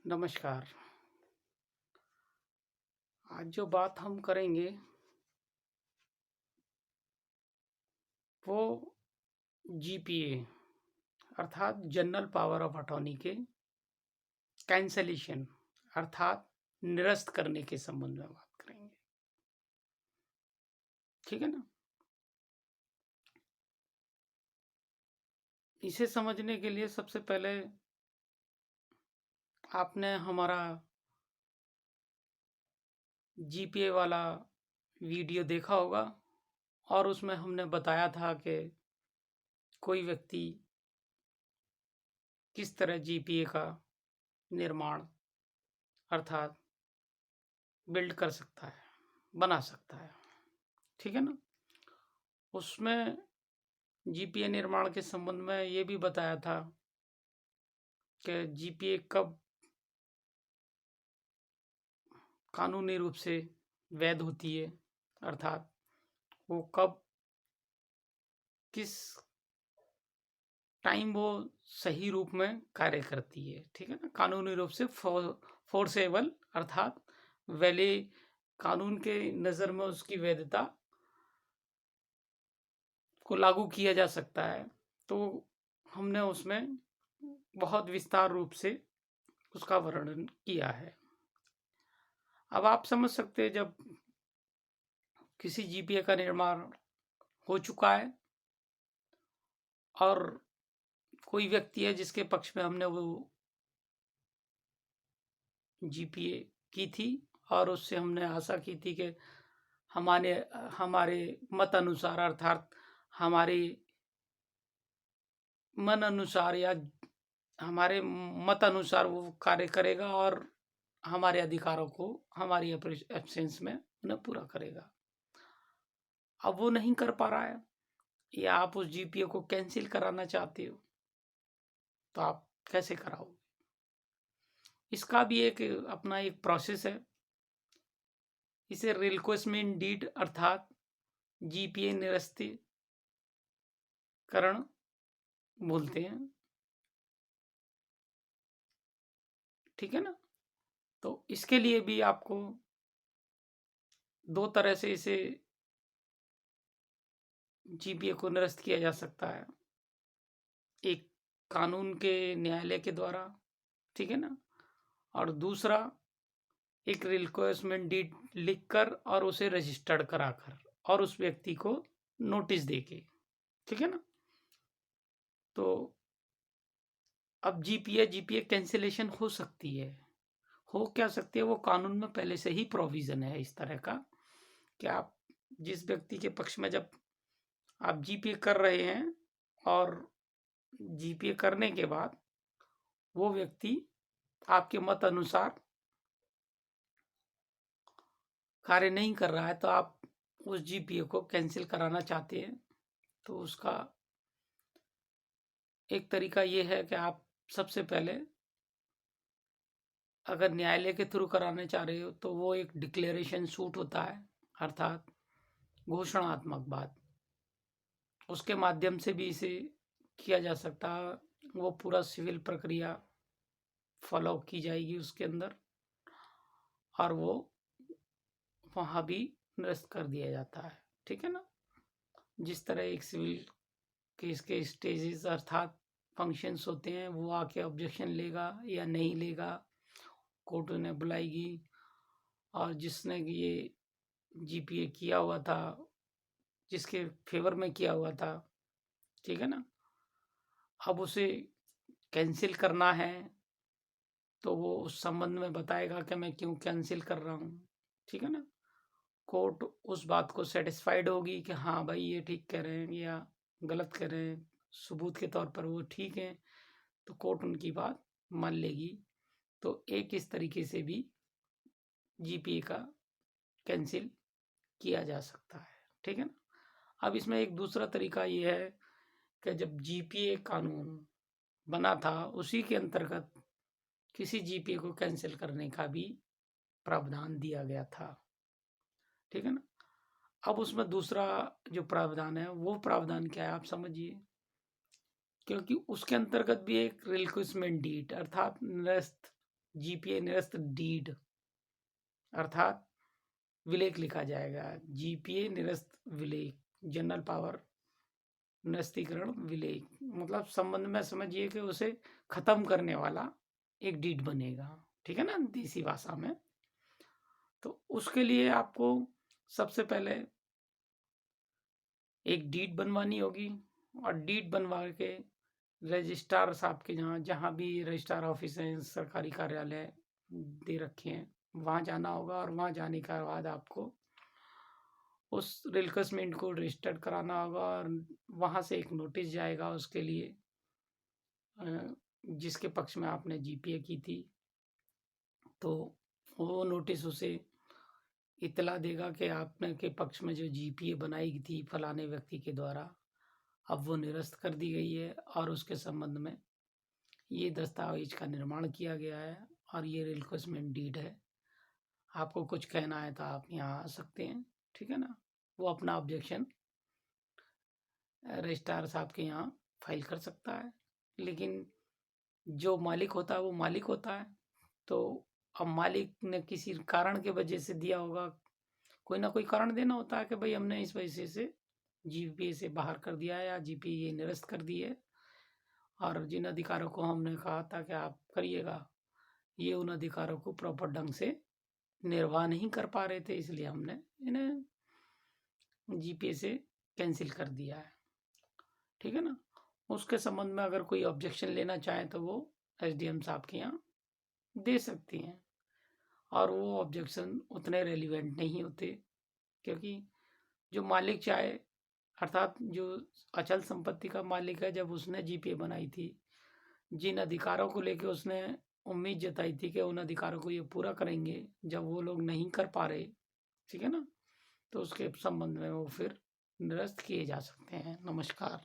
नमस्कार। आज जो बात हम करेंगे वो जीपीए अर्थात जनरल पावर ऑफ अटॉर्नी के कैंसलेशन अर्थात निरस्त करने के संबंध में बात करेंगे। ठीक है ना। इसे समझने के लिए सबसे पहले आपने हमारा जीपीए वाला वीडियो देखा होगा और उसमें हमने बताया था कि कोई व्यक्ति किस तरह जीपीए का निर्माण अर्थात बिल्ड कर सकता है, बना सकता है। ठीक है ना। उसमें जीपीए निर्माण के संबंध में ये भी बताया था कि जीपीए कब कानूनी रूप से वैध होती है, अर्थात वो कब किस टाइम वो सही रूप में कार्य करती है। ठीक है ना। कानूनी रूप से फोर्सेबल अर्थात वैले कानून के नज़र में उसकी वैधता को लागू किया जा सकता है। तो हमने उसमें बहुत विस्तार रूप से उसका वर्णन किया है। अब आप समझ सकते हैं जब किसी जीपीए का निर्माण हो चुका है और कोई व्यक्ति है जिसके पक्ष में हमने वो जीपीए की थी और उससे हमने आशा की थी कि हमारे हमारे मत अनुसार अर्थात हमारे मन अनुसार या हमारे मत अनुसार वो कार्य करेगा और हमारे अधिकारों को हमारी एब्सेंस में उन्हें पूरा करेगा। अब वो नहीं कर पा रहा है या आप उस जीपीए को कैंसिल कराना चाहते हो तो आप कैसे कराओगे। इसका भी एक अपना एक प्रोसेस है। इसे रिलिक्विशमेंट डीड अर्थात जीपीए निरस्तीकरण बोलते हैं। ठीक है ना। तो इसके लिए भी आपको दो तरह से इसे जीपीए को निरस्त किया जा सकता है। एक कानून के न्यायालय के द्वारा, ठीक है ना, और दूसरा एक रिक्वेस्टमेंट डीड लिखकर और उसे रजिस्टर्ड कराकर और उस व्यक्ति को नोटिस देके। ठीक है ना। तो अब जीपीए कैंसिलेशन हो सकती है। हो क्या सकती है, वो कानून में पहले से ही प्रोविजन है इस तरह का कि आप जिस व्यक्ति के पक्ष में जब आप जीपीए कर रहे हैं और जीपीए करने के बाद वो व्यक्ति आपके मत अनुसार कार्य नहीं कर रहा है तो आप उस जीपीए को कैंसिल कराना चाहते हैं। तो उसका एक तरीका ये है कि आप सबसे पहले अगर न्यायालय के थ्रू कराने चाह रहे हो तो वो एक डिक्लेरेशन सूट होता है अर्थात घोषणात्मक बात, उसके माध्यम से भी इसे किया जा सकता है। वो पूरा सिविल प्रक्रिया फॉलो की जाएगी उसके अंदर और वो वहाँ भी निरस्त कर दिया जाता है। ठीक है ना। जिस तरह एक सिविल केस के स्टेजेस अर्थात फंक्शंस होते हैं, वो आके ऑब्जेक्शन लेगा या नहीं लेगा, कोर्ट उन्हें बुलाएगी और जिसने ये जीपीए किया हुआ था, जिसके फेवर में किया हुआ था, ठीक है ना, अब उसे कैंसिल करना है तो वो उस संबंध में बताएगा कि मैं क्यों कैंसिल कर रहा हूँ। ठीक है ना। कोर्ट उस बात को सेटिस्फाइड होगी कि हाँ भाई ये ठीक कह रहे हैं या गलत कह रहे हैं, सबूत के तौर पर वो ठीक है, तो कोर्ट उनकी बात मान लेगी। तो एक इस तरीके से भी जीपीए का कैंसिल किया जा सकता है। ठीक है ना। अब इसमें एक दूसरा तरीका ये है कि जब जीपीए कानून बना था उसी के अंतर्गत किसी जीपीए को कैंसिल करने का भी प्रावधान दिया गया था। ठीक है ना। अब उसमें दूसरा जो प्रावधान है वो प्रावधान क्या है आप समझिए, क्योंकि उसके अंतर्गत भी एक रिलिक्विशमेंट डीड अर्थात निरस्त जीपीए निरस्त डीड अर्थात विलेख लिखा जाएगा। जीपीए निरस्त विलेख, जनरल पावर निरस्तीकरण विलेख, मतलब संबंध में समझिए कि उसे खत्म करने वाला एक डीड बनेगा, ठीक है ना, देसी भाषा में। तो उसके लिए आपको सबसे पहले एक डीड बनवानी होगी, और डीड बनवा के रजिस्ट्रार साहब के जहाँ भी रजिस्ट्रार ऑफिस हैं, सरकारी कार्यालय दे रखे हैं, वहाँ जाना होगा। और वहाँ जाने के बाद आपको उस रिलकसमेंट को रजिस्टर्ड कराना होगा, और वहाँ से एक नोटिस जाएगा उसके लिए, जिसके पक्ष में आपने जीपीए की थी। तो वो नोटिस उसे इतला देगा कि आपने के पक्ष में जो जीपीए बनाई थी फलाने व्यक्ति के द्वारा, अब वो निरस्त कर दी गई है, और उसके संबंध में ये दस्तावेज का निर्माण किया गया है, और ये रिलकसमेंट डीड है। आपको कुछ कहना है तो आप यहाँ आ सकते हैं, ठीक है ना। वो अपना ऑब्जेक्शन रजिस्ट्रार साहब के यहाँ फाइल कर सकता है। लेकिन जो मालिक होता है वो मालिक होता है। तो अब मालिक ने किसी कारण के वजह से दिया होगा, कोई ना कोई कारण देना होता है कि भाई हमने इस वजह से जीपीए से बाहर कर दिया है या जीपीए निरस्त कर दी है, और जिन अधिकारों को हमने कहा था कि आप करिएगा, ये उन अधिकारों को प्रॉपर ढंग से निर्वाह नहीं कर पा रहे थे, इसलिए हमने इन्हें जीपीए से कैंसिल कर दिया है, ठीक है ना। उसके संबंध में अगर कोई ऑब्जेक्शन लेना चाहे तो वो एसडीएम साहब के यहाँ दे सकती हैं, और वो ऑब्जेक्शन उतने रेलिवेंट नहीं होते, क्योंकि जो मालिक चाहे, अर्थात जो अचल संपत्ति का मालिक है, जब उसने जीपीए बनाई थी, जिन अधिकारों को लेके उसने उम्मीद जताई थी कि उन अधिकारों को ये पूरा करेंगे, जब वो लोग नहीं कर पा रहे, ठीक है ना, तो उसके संबंध में वो फिर निरस्त किए जा सकते हैं। नमस्कार।